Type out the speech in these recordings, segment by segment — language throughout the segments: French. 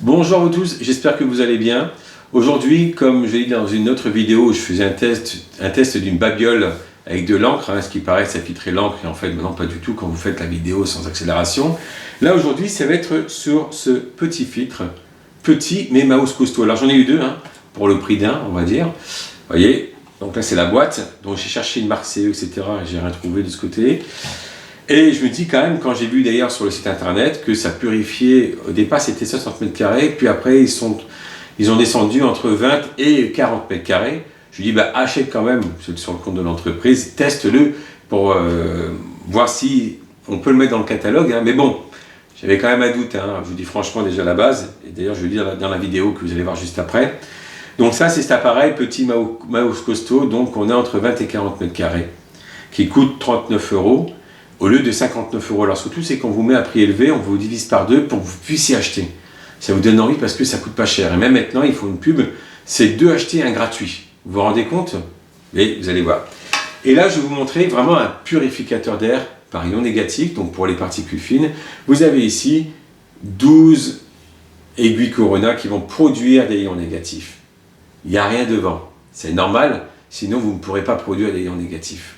Bonjour à vous tous, j'espère que vous allez bien. Aujourd'hui, comme je l'ai dit dans une autre vidéo, je faisais un test d'une babiole avec de l'encre, ce qui paraît ça filtrait l'encre, et en fait maintenant pas du tout quand vous faites la vidéo sans accélération. Là aujourd'hui, ça va être sur ce petit filtre, petit mais mouse costaud. Alors j'en ai eu deux, pour le prix d'un, on va dire. Vous voyez, donc là c'est la boîte, donc j'ai cherché une marque CE, etc. et j'ai rien trouvé de ce côté. Et je me dis quand même, quand j'ai vu d'ailleurs sur le site internet que ça purifiait, au départ c'était 60 mètres carrés, puis après ils ont descendu entre 20 et 40 mètres carrés. Je lui dis, achète quand même, c'est sur le compte de l'entreprise, teste-le pour voir si on peut le mettre dans le catalogue. Mais bon, j'avais quand même un doute, je vous dis franchement déjà à la base, et d'ailleurs je vais le dire dans la vidéo que vous allez voir juste après. Donc ça c'est cet appareil, petit mouse costaud, donc on est entre 20 et 40 mètres carrés, qui coûte 39 € au lieu de 59 €. Alors surtout, c'est qu'on vous met à prix élevé, on vous divise par deux pour que vous puissiez acheter. Ça vous donne envie parce que ça coûte pas cher. Et même maintenant, il faut une pub, c'est 2 achetés, 1 gratuit. Vous vous rendez compte? Et vous allez voir. Et là, je vais vous montrer vraiment un purificateur d'air par ion négatif, donc pour les particules fines. Vous avez ici 12 aiguilles Corona qui vont produire des ions négatifs. Il n'y a rien devant. C'est normal, sinon vous ne pourrez pas produire des ions négatifs.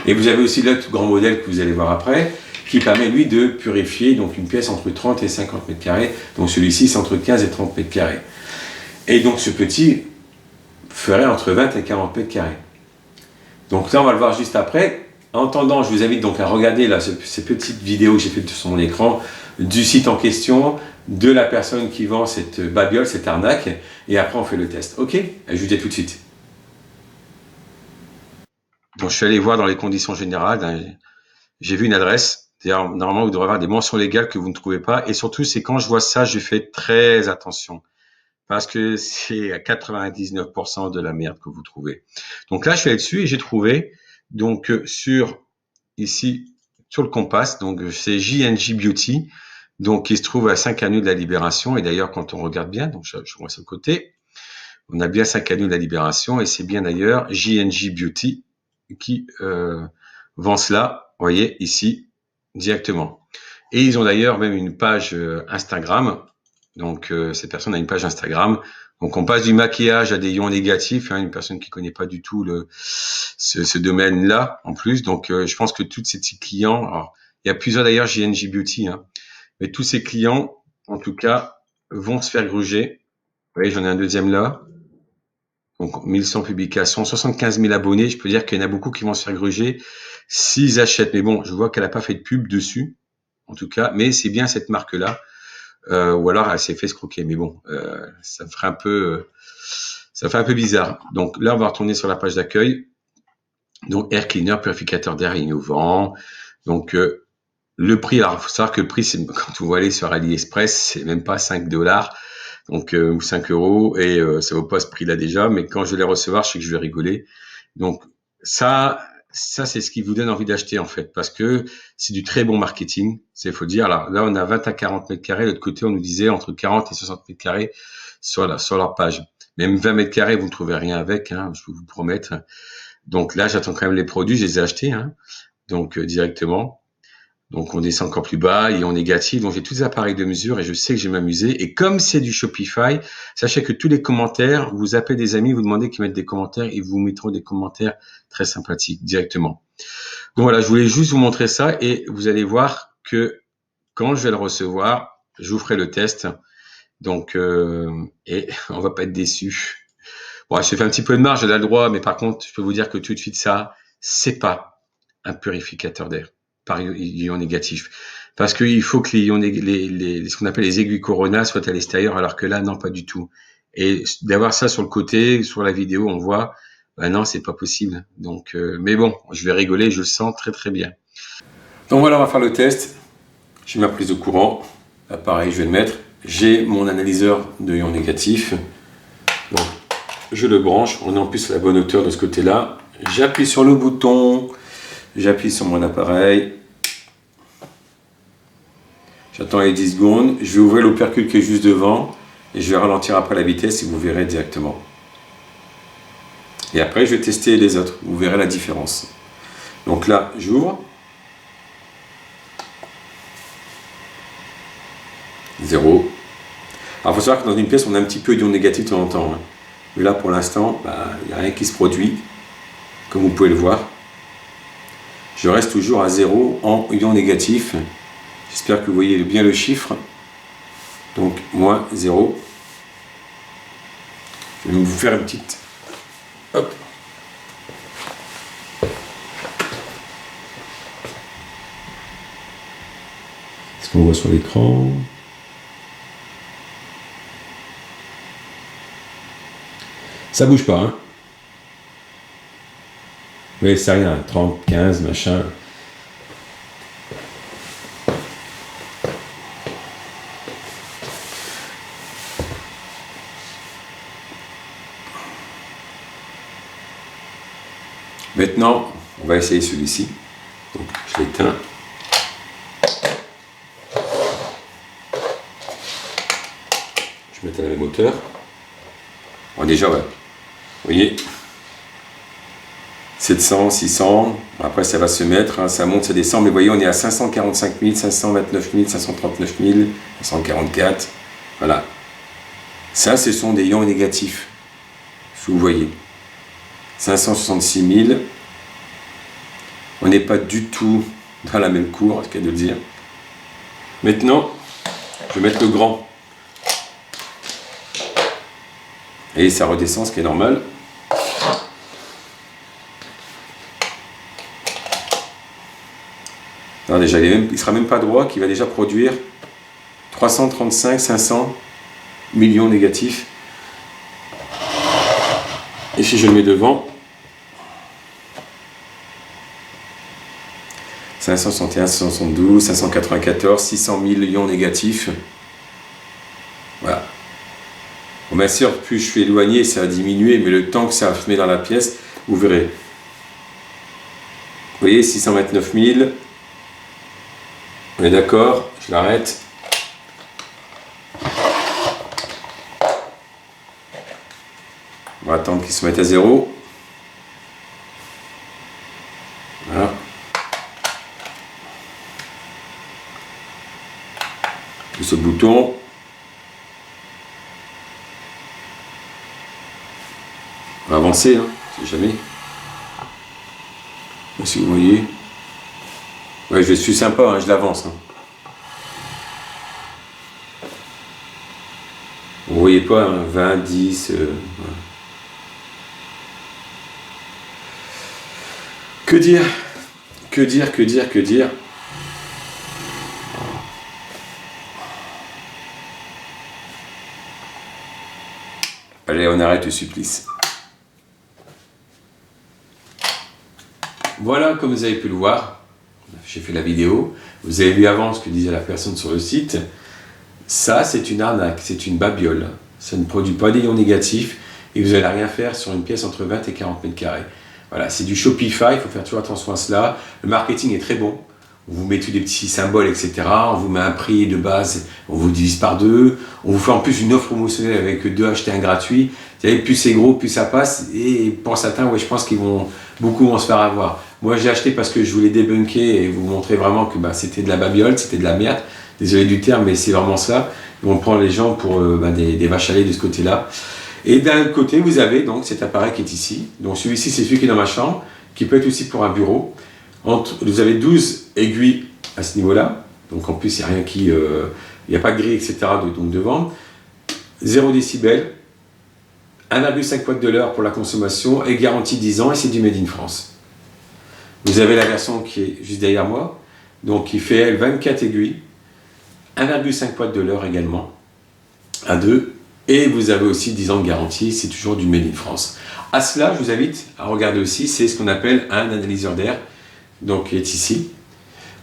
Et vous avez aussi l'autre grand modèle que vous allez voir après, qui permet lui de purifier donc une pièce entre 30 et 50 mètres carrés. Donc celui-ci c'est entre 15 et 30 mètres carrés. Et donc ce petit ferait entre 20 et 40 mètres carrés. Donc là on va le voir juste après. En attendant, je vous invite donc à regarder là ces petites vidéos que j'ai faites sur mon écran du site en question, de la personne qui vend cette babiole, cette arnaque, et après on fait le test. Ok? Je vous dis à tout de suite. Donc, je suis allé voir dans les conditions générales, j'ai vu une adresse. D'ailleurs, normalement, vous devrez avoir des mentions légales que vous ne trouvez pas. Et surtout, c'est quand je vois ça, je fais très attention. Parce que c'est à 99% de la merde que vous trouvez. Donc là, je suis allé dessus et j'ai trouvé, donc, ici, sur le Compass, donc, c'est J&J Beauty, donc, qui se trouve à 5 avenues de la Libération. Et d'ailleurs, quand on regarde bien, donc, je vois sur le côté, on a bien 5 avenues de la Libération et c'est bien d'ailleurs J&J Beauty qui vend cela, vous voyez, ici, directement. Et ils ont d'ailleurs même une page Instagram. Donc, cette personne a une page Instagram. Donc, on passe du maquillage à des ions négatifs. Une personne qui connaît pas du tout ce domaine-là, en plus. Donc, je pense que tous ces petits clients, alors, il y a plusieurs d'ailleurs J&J Beauty, mais tous ces clients, en tout cas, vont se faire gruger. Vous voyez, j'en ai un deuxième là. Donc, 1100 publications, 75 000 abonnés. Je peux dire qu'il y en a beaucoup qui vont se faire gruger s'ils achètent. Mais bon, je vois qu'elle n'a pas fait de pub dessus, en tout cas. Mais c'est bien cette marque-là. Ou alors, elle s'est fait escroquer. Mais bon, ça ferait ça fait un peu bizarre. Donc là, on va retourner sur la page d'accueil. Donc, air cleaner, purificateur d'air innovant. Donc, le prix, alors, il faut savoir que le prix, c'est quand vous allez sur AliExpress, c'est même pas 5 $. Donc, ou 5 €, et ça vaut pas ce prix-là déjà, mais quand je vais les recevoir, je sais que je vais rigoler. Donc, ça c'est ce qui vous donne envie d'acheter, en fait, parce que c'est du très bon marketing, c'est faut dire. Alors là, on a 20 à 40 mètres carrés, de l'autre côté, on nous disait entre 40 et 60 mètres carrés sur leur page. Même 20 mètres carrés, vous ne trouvez rien avec, je peux vous promettre. Donc là, j'attends quand même les produits, je les ai achetés, donc directement. Donc, on descend encore plus bas, ion négatif. Donc, j'ai tous les appareils de mesure et je sais que je vais m'amuser. Et comme c'est du Shopify, sachez que tous les commentaires, vous appelez des amis, vous demandez qu'ils mettent des commentaires et vous mettront des commentaires très sympathiques directement. Donc voilà, je voulais juste vous montrer ça et vous allez voir que quand je vais le recevoir, je vous ferai le test. Donc, et on va pas être déçus. Bon, je fais un petit peu de marge, j'ai le droit, mais par contre, je peux vous dire que tout de suite, ça, c'est pas un purificateur d'air par ion négatif. Parce qu'il faut que ce qu'on appelle les aiguilles Corona soient à l'extérieur, alors que là, non, pas du tout. Et d'avoir ça sur le côté, sur la vidéo, on voit, non, c'est pas possible. Donc, mais bon, je vais rigoler, je le sens très très bien. Donc voilà, on va faire le test. J'ai ma prise de courant. Là, pareil, je vais le mettre. J'ai mon analyseur de ion négatif. Donc, je le branche. On est en plus à la bonne hauteur de ce côté-là. J'appuie sur le bouton. J'appuie sur mon appareil. J'attends les 10 secondes. Je vais ouvrir l'opercule qui est juste devant. Et je vais ralentir après la vitesse et vous verrez directement. Et après, je vais tester les autres. Vous verrez la différence. Donc là, j'ouvre. 0. Alors, il faut savoir que dans une pièce, on a un petit peu d'ion négatif de temps en temps. Hein. Mais là, pour l'instant, il n'y a rien qui se produit, comme vous pouvez le voir. Je reste toujours à 0 en ion négatif. J'espère que vous voyez bien le chiffre. Donc, moins 0. Je vais vous faire une petite... Hop. Ce qu'on voit sur l'écran. Ça bouge pas, hein. Oui, c'est rien, 30, 15, machin. Maintenant, on va essayer celui-ci. Donc, je l'éteins. Je mets à la même hauteur. Bon, déjà, ouais. Vous voyez, 700, 600. Après, ça va se mettre. Hein, ça monte, ça descend. Mais vous voyez, on est à 545 000, 529 000, 539 000, 544. Voilà. Ça, ce sont des ions négatifs. Si vous voyez. 566 000. On n'est pas du tout dans la même cour, c'est le cas de le dire. Maintenant, je vais mettre le grand. Et ça redescend, ce qui est normal. Non, déjà, il ne sera même pas droit, qu'il va déjà produire 335 500 millions négatifs. Et si je le mets devant, 561, 572, 594, 600 000 ions négatifs. Voilà. Bon, bien sûr, plus je suis éloigné, ça va diminuer, mais le temps que ça se met dans la pièce, vous verrez. Vous voyez, 629 000. On est d'accord, je l'arrête. On va attendre qu'il se mette à 0. Voilà. Ce bouton. On va avancer, hein, si jamais. Si vous voyez. Ouais, je suis sympa, hein, je l'avance. Hein. Vous voyez pas, hein, 20, 10. Voilà. Que dire? Que dire? Que dire? Que dire? Allez, on arrête le supplice. Voilà, comme vous avez pu le voir, j'ai fait la vidéo. Vous avez vu avant ce que disait la personne sur le site. Ça, c'est une arnaque, c'est une babiole. Ça ne produit pas d'ions négatifs et vous n'allez rien faire sur une pièce entre 20 et 40 mètres carrés. Voilà, c'est du Shopify, il faut faire toujours attention à cela. Le marketing est très bon. On vous met tous des petits symboles, etc. On vous met un prix de base, on vous divise par deux. On vous fait en plus une offre promotionnelle avec 2 achetés 1 gratuit. Vous savez, plus c'est gros, plus ça passe. Et pour certains, ouais, je pense qu'ils beaucoup vont se faire avoir. Moi, j'ai acheté parce que je voulais débunker et vous montrer vraiment que c'était de la babiole, c'était de la merde. Désolé du terme, mais c'est vraiment ça. On prend les gens pour des vaches à lait de ce côté-là. Et d'un autre côté, vous avez donc cet appareil qui est ici. Donc celui-ci, c'est celui qui est dans ma chambre, qui peut être aussi pour un bureau. Vous avez 12 aiguilles à ce niveau-là. Donc en plus, il n'y a rien qui... il n'y a pas de grille, etc. Donc devant. 0 décibels. 1,5 watts de l'heure pour la consommation et garantie 10 ans et c'est du Made in France. Vous avez la version qui est juste derrière moi, donc qui fait elle 24 aiguilles, 1,5 watts de l'heure également, à 2, et vous avez aussi 10 ans de garantie, c'est toujours du Made in France. À cela, je vous invite à regarder aussi, c'est ce qu'on appelle un analyseur d'air, donc qui est ici.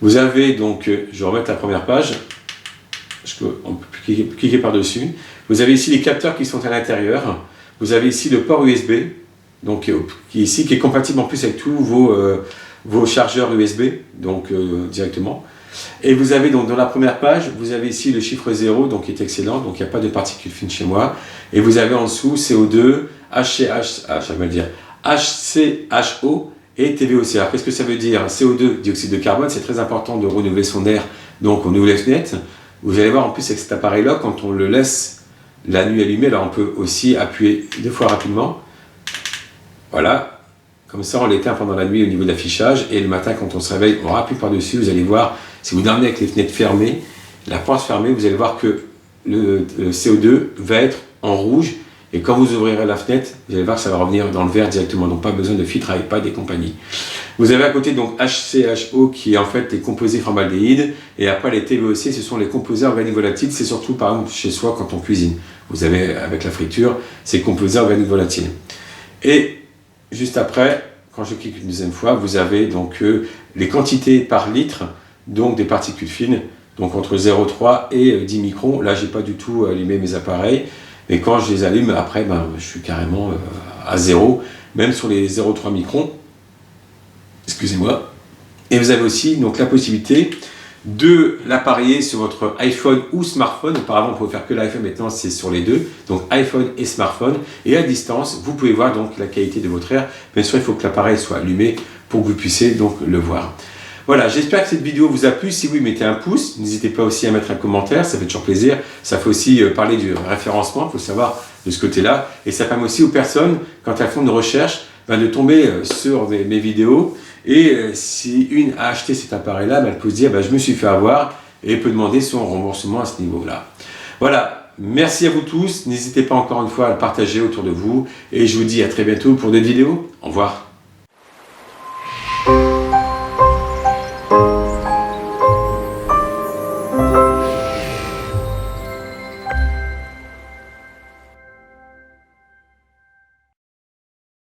Vous avez donc, je vais remettre la première page, on peut cliquer par-dessus. Vous avez ici les capteurs qui sont à l'intérieur. Vous avez ici le port USB, donc, qui est compatible en plus avec tous vos chargeurs USB, donc directement. Et vous avez donc dans la première page, vous avez ici le chiffre 0, donc qui est excellent, donc il n'y a pas de particules fines chez moi. Et vous avez en dessous CO2, HCHO et TVOC. Alors qu'est-ce que ça veut dire? CO2, dioxyde de carbone, c'est très important de renouveler son air, donc on ouvre les fenêtres. Vous allez voir en plus avec cet appareil-là, quand on le laisse la nuit allumé, alors on peut aussi appuyer 2 fois rapidement. Voilà, comme ça on l'éteint pendant la nuit au niveau de l'affichage, et le matin quand on se réveille, on appuie par-dessus, vous allez voir, si vous dormez avec les fenêtres fermées, la porte fermée, vous allez voir que le CO2 va être en rouge, et quand vous ouvrirez la fenêtre, vous allez voir que ça va revenir dans le vert directement, donc pas besoin de filtre à iPad et compagnie. Vous avez à côté donc HCHO qui est en fait les composés formaldéhyde, et après les TVOC, ce sont les composés organiques volatiles, c'est surtout par exemple chez soi quand on cuisine. Vous avez avec la friture ces composés organiques volatiles. Et juste après, quand je clique une deuxième fois, vous avez donc les quantités par litre, donc des particules fines, donc entre 0,3 et 10 microns. Là, j'ai pas du tout allumé mes appareils, mais quand je les allume, après, je suis carrément à 0, même sur les 0,3 microns. Excusez-moi. Et vous avez aussi donc la possibilité de l'appareiller sur votre iPhone ou smartphone. Auparavant, on pouvait faire que l'iPhone, maintenant c'est sur les deux, donc iPhone et smartphone. Et à distance, vous pouvez voir donc la qualité de votre air. Bien sûr, il faut que l'appareil soit allumé pour que vous puissiez donc le voir. Voilà, j'espère que cette vidéo vous a plu. Si oui, mettez un pouce. N'hésitez pas aussi à mettre un commentaire, ça fait toujours plaisir. Ça fait aussi parler du référencement, il faut savoir de ce côté-là. Et ça permet aussi aux personnes, quand elles font une recherche, de tomber sur mes vidéos. Et si une a acheté cet appareil-là, elle peut se dire je me suis fait avoir, et peut demander son remboursement à ce niveau-là. Voilà, merci à vous tous. N'hésitez pas encore une fois à le partager autour de vous. Et je vous dis à très bientôt pour d'autres vidéos. Au revoir.